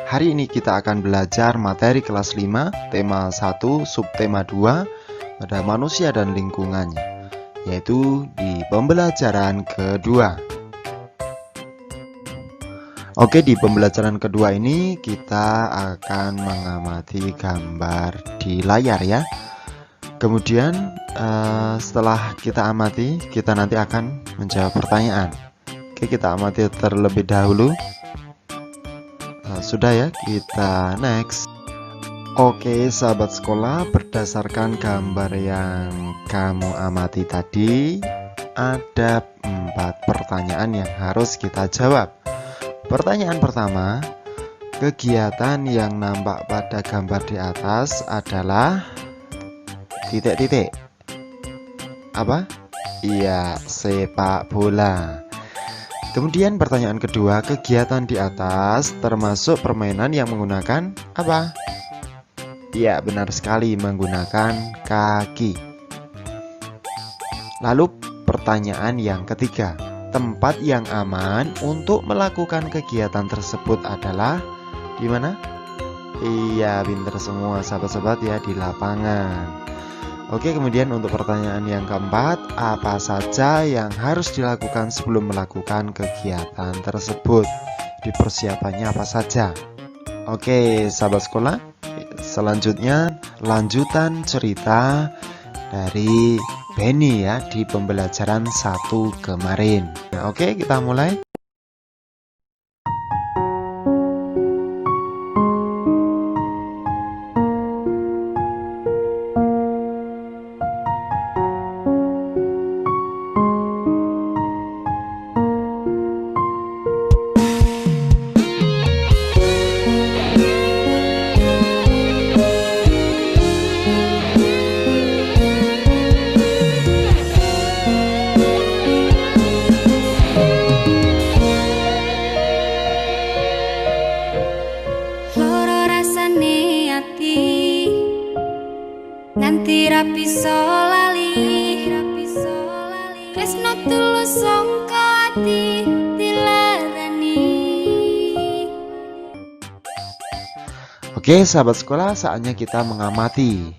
Hari ini kita akan belajar materi kelas 5, tema 1, subtema 2 pada manusia dan lingkungannya, yaitu di pembelajaran kedua. Oke, di pembelajaran kedua ini kita akan mengamati gambar di layar ya. Kemudian setelah kita amati, kita nanti akan menjawab pertanyaan. Oke, kita amati terlebih dahulu. Sudah ya, kita next. Oke sahabat sekolah, berdasarkan gambar yang kamu amati tadi, ada 4 pertanyaan yang harus kita jawab. Pertanyaan pertama, kegiatan yang nampak pada gambar di atas adalah titik-titik. Apa? Iya, sepak bola. Kemudian pertanyaan kedua, kegiatan di atas termasuk permainan yang menggunakan apa? Iya, benar sekali, menggunakan kaki. Lalu pertanyaan yang ketiga, tempat yang aman untuk melakukan kegiatan tersebut adalah di mana? Iya, pinter semua sahabat-sahabat ya, di lapangan. Oke, kemudian untuk pertanyaan yang keempat, apa saja yang harus dilakukan sebelum melakukan kegiatan tersebut? Di persiapannya apa saja? Oke, sahabat sekolah, selanjutnya lanjutan cerita dari Benny ya di pembelajaran 1 kemarin. Nah, oke, kita mulai. Nganti rapi solali tresno tulus sangka ati dilarani. Oke sahabat sekolah, saatnya kita mengamati.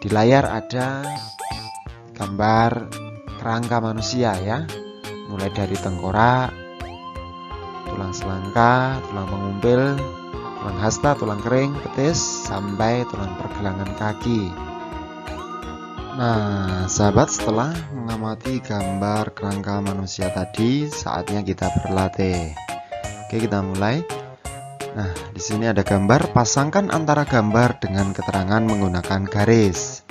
Di layar ada gambar kerangka manusia ya, mulai dari tengkorak, tulang selangka, tulang pengumpil, tulang hasta, tulang kering, betis, sampai tulang pergelangan kaki. Nah, sahabat, setelah mengamati gambar kerangka manusia tadi, saatnya kita berlatih. Oke, kita mulai. Nah, di sini ada gambar, pasangkan antara gambar dengan keterangan menggunakan garis.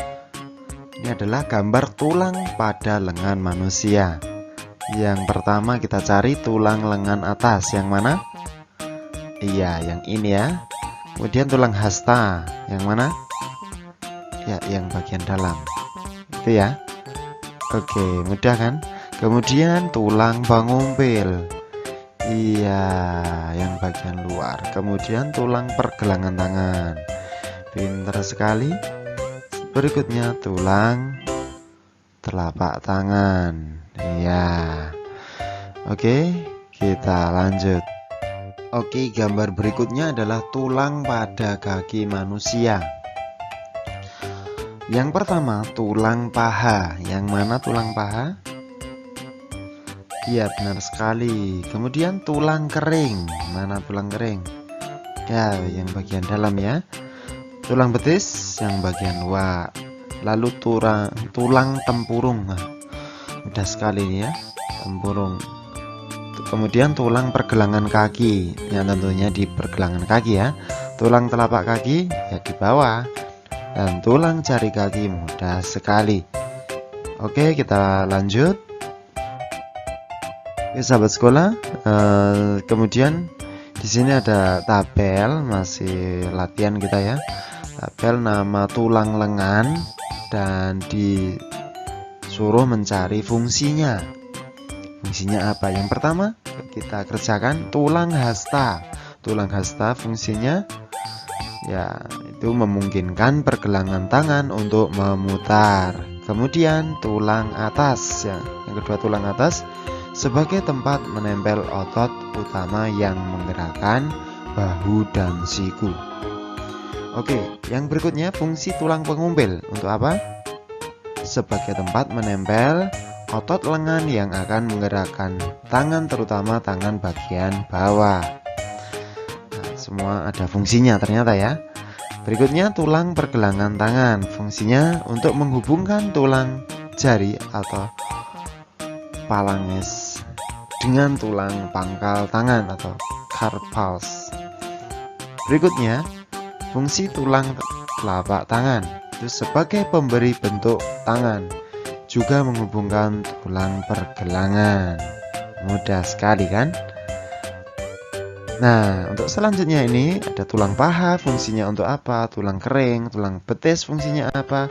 Ini adalah gambar tulang pada lengan manusia. Yang pertama kita cari tulang lengan atas, yang mana? Iya, yang ini ya. Kemudian tulang hasta, yang mana? Ya, yang bagian dalam. Itu ya. Oke, mudah kan? Kemudian tulang pengumpil. Iya, yang bagian luar. Kemudian tulang pergelangan tangan. Pintar sekali. Berikutnya tulang telapak tangan. Iya. Oke, kita lanjut. Oke, gambar berikutnya adalah tulang pada kaki manusia. Yang pertama, tulang paha. Yang mana tulang paha? Iya, benar sekali. Kemudian tulang kering. Mana tulang kering? Ya, yang bagian dalam ya. Tulang betis yang bagian luar. Lalu tulang tempurung. Nah, mudah sekali nih ya, tempurung. Kemudian tulang pergelangan kaki, yang tentunya di pergelangan kaki ya. Tulang telapak kaki ya di bawah. Dan tulang jari kaki, mudah sekali. Oke, kita lanjut. Oke, sahabat sekolah, kemudian di sini ada tabel, masih latihan kita ya. Tabel nama tulang lengan dan disuruh mencari fungsinya. Fungsinya apa? Yang pertama kita kerjakan tulang hasta. Tulang hasta fungsinya ya itu memungkinkan pergelangan tangan untuk memutar. Kemudian tulang atas ya. Yang kedua tulang atas sebagai tempat menempel otot utama yang menggerakkan bahu, dan siku. Oke, yang berikutnya fungsi tulang pengumpil. Untuk apa? Sebagai tempat menempel otot lengan yang akan menggerakkan tangan, terutama tangan bagian bawah. Nah, semua ada fungsinya ternyata ya. Berikutnya tulang pergelangan tangan. Fungsinya untuk menghubungkan tulang jari atau phalanges dengan tulang pangkal tangan atau carpals. Berikutnya, fungsi tulang telapak tangan itu sebagai pemberi bentuk tangan, juga menghubungkan tulang pergelangan. Mudah sekali kan? Nah, untuk selanjutnya ini ada tulang paha, fungsinya untuk apa? Tulang kering, tulang betis fungsinya apa?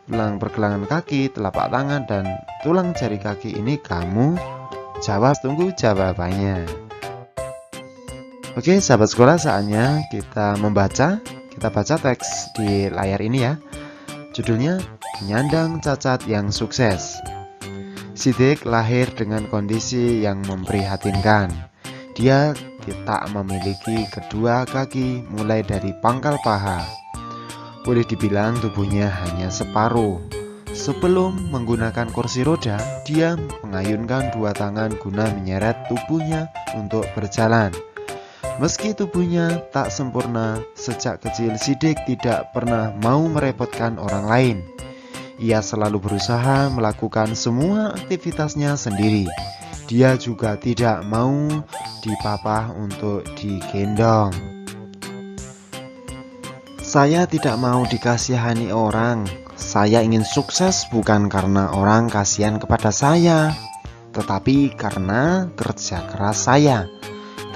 Tulang pergelangan kaki, telapak tangan, dan tulang jari kaki ini kamu jawab. Tunggu jawabannya. Oke, sahabat sekolah, saatnya kita membaca. Kita baca teks di layar ini ya. Judulnya Penyandang Cacat yang Sukses. Sidik lahir dengan kondisi yang memprihatinkan. Dia tak memiliki kedua kaki mulai dari pangkal paha. Boleh dibilang tubuhnya hanya separuh. Sebelum menggunakan kursi roda, dia mengayunkan dua tangan guna menyeret tubuhnya untuk berjalan. Meski tubuhnya tak sempurna, sejak kecil Sidik tidak pernah mau merepotkan orang lain. Ia selalu berusaha melakukan semua aktivitasnya sendiri. Dia juga tidak mau dipapah untuk digendong. Saya tidak mau dikasihani orang. Saya ingin sukses bukan karena orang kasihan kepada saya, tetapi karena kerja keras saya,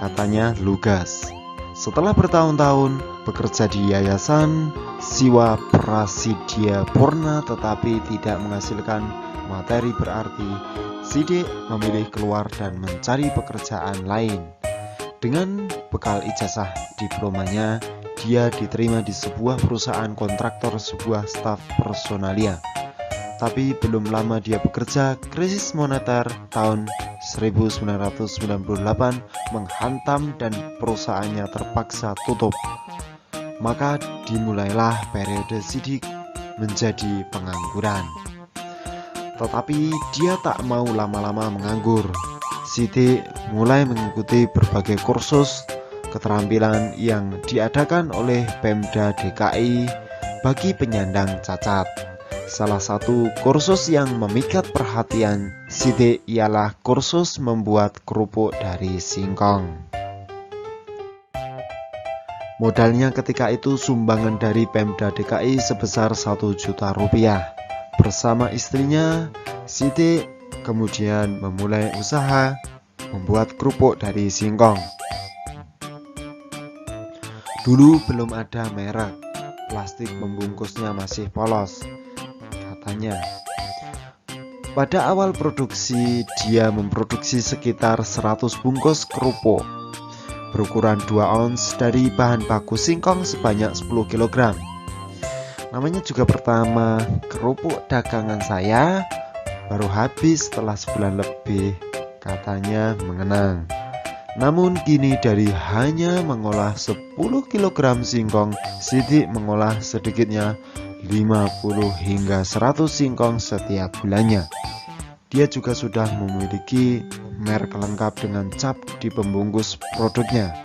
katanya Lugas. Setelah bertahun-tahun bekerja di Yayasan Siwa Prasidya Purna tetapi tidak menghasilkan materi berarti, Sidik memilih keluar dan mencari pekerjaan lain. Dengan bekal ijazah diplomanya, dia diterima di sebuah perusahaan kontraktor sebuah staf personalia. Tapi belum lama dia bekerja, krisis moneter tahun 1998 menghantam dan perusahaannya terpaksa tutup. Maka dimulailah periode Sidik menjadi pengangguran. Tetapi dia tak mau lama-lama menganggur. Sidik mulai mengikuti berbagai kursus keterampilan yang diadakan oleh Pemda DKI bagi penyandang cacat. Salah satu kursus yang memikat perhatian Sidik ialah kursus membuat kerupuk dari singkong. Modalnya ketika itu sumbangan dari Pemda DKI sebesar 1 juta rupiah. Bersama istrinya, Sidik kemudian memulai usaha membuat kerupuk dari singkong. Dulu belum ada merek, plastik pembungkusnya masih polos, katanya. Pada awal produksi, dia memproduksi sekitar 100 bungkus kerupuk berukuran 2 ons dari bahan baku singkong sebanyak 10 kg. Namanya juga pertama, kerupuk dagangan saya baru habis setelah sebulan lebih, katanya mengenang. Namun kini dari hanya mengolah 10 kg singkong, Sidik mengolah sedikitnya 50 hingga 100 singkong setiap bulannya. Dia juga sudah memiliki merek lengkap dengan cap di pembungkus produknya.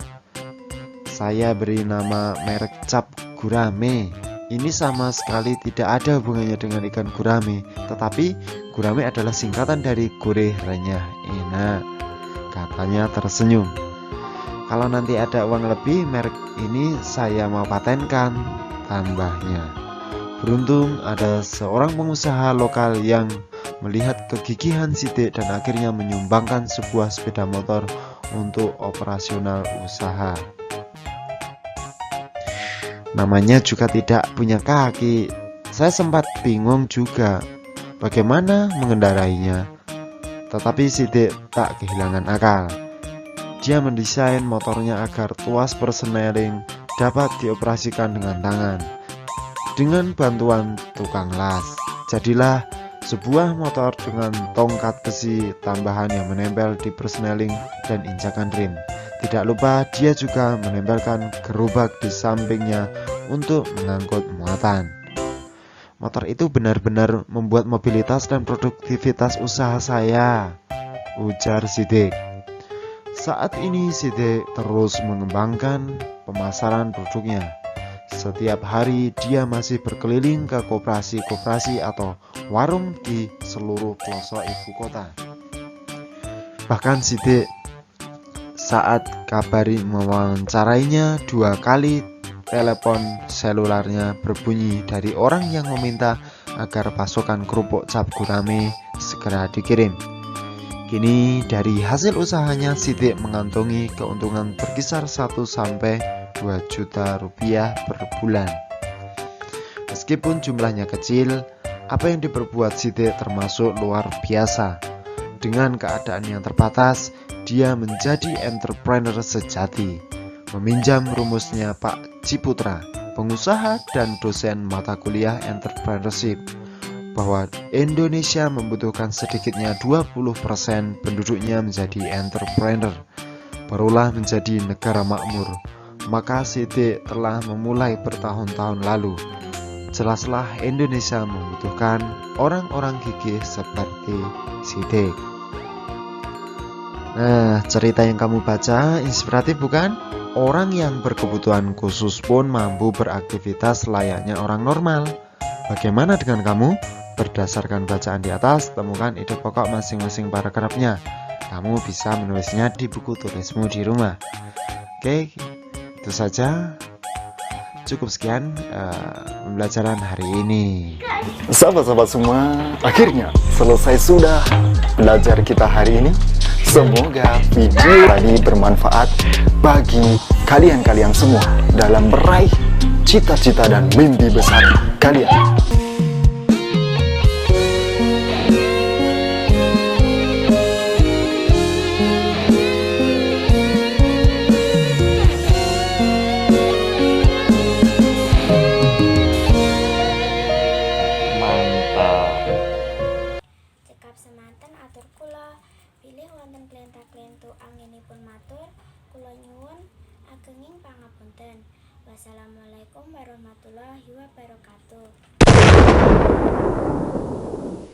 Saya beri nama merek cap gurame. Ini sama sekali tidak ada hubungannya dengan ikan gurame, tetapi gurame adalah singkatan dari gurih renyah enak, katanya tersenyum. Kalau nanti ada uang lebih, merek ini saya mau patenkan, tambahnya. Beruntung ada seorang pengusaha lokal yang melihat kegigihan Sidik dan akhirnya menyumbangkan sebuah sepeda motor untuk operasional usaha. Namanya juga tidak punya kaki. Saya sempat bingung juga bagaimana mengendarainya. Tetapi Sidik tak kehilangan akal. Dia mendesain motornya agar tuas persneling dapat dioperasikan dengan tangan. Dengan bantuan tukang las, jadilah sebuah motor dengan tongkat besi tambahan yang menempel di persneling dan injakan rem. Tidak lupa dia juga menempelkan gerobak di sampingnya untuk mengangkut muatan. Motor itu benar-benar membuat mobilitas dan produktivitas usaha saya, ujar Sidik. Saat ini Sidik terus mengembangkan pemasaran produknya. Setiap hari dia masih berkeliling ke koperasi-koperasi atau warung di seluruh pelosok ibu kota. Bahkan Sidik saat kabari mewawancarainya 2 kali telepon selularnya berbunyi dari orang yang meminta agar pasokan kerupuk cap gurame segera dikirim. Kini dari hasil usahanya Sidik mengantongi keuntungan berkisar 1-2 juta rupiah per bulan. Meskipun jumlahnya kecil, apa yang diperbuat Sidik termasuk luar biasa. Dengan keadaan yang terbatas, dia menjadi entrepreneur sejati. Meminjam rumusnya Pak Ciputra, pengusaha dan dosen mata kuliah entrepreneurship, bahwa Indonesia membutuhkan sedikitnya 20% penduduknya menjadi entrepreneur, barulah menjadi negara makmur. Maka Sidik telah memulai bertahun-tahun lalu. Jelaslah Indonesia membutuhkan orang-orang gigih seperti Sidik. Nah, cerita yang kamu baca inspiratif bukan? Orang yang berkebutuhan khusus pun mampu beraktivitas layaknya orang normal. Bagaimana dengan kamu? Berdasarkan bacaan di atas, temukan ide pokok masing-masing paragrafnya. Kamu bisa menulisnya di buku tulismu di rumah. Oke, itu saja. Cukup sekian pembelajaran hari ini. Sahabat-sahabat semua, akhirnya selesai sudah belajar kita hari ini. Semoga video tadi bermanfaat bagi kalian-kalian semua dalam meraih cita-cita dan mimpi besar kalian. Cekap semanten atur kula pilih wonten klenta-klentu anginipun matur kula nyuwun agenging pangapunten. Wassalamualaikum warahmatullahi wabarakatuh.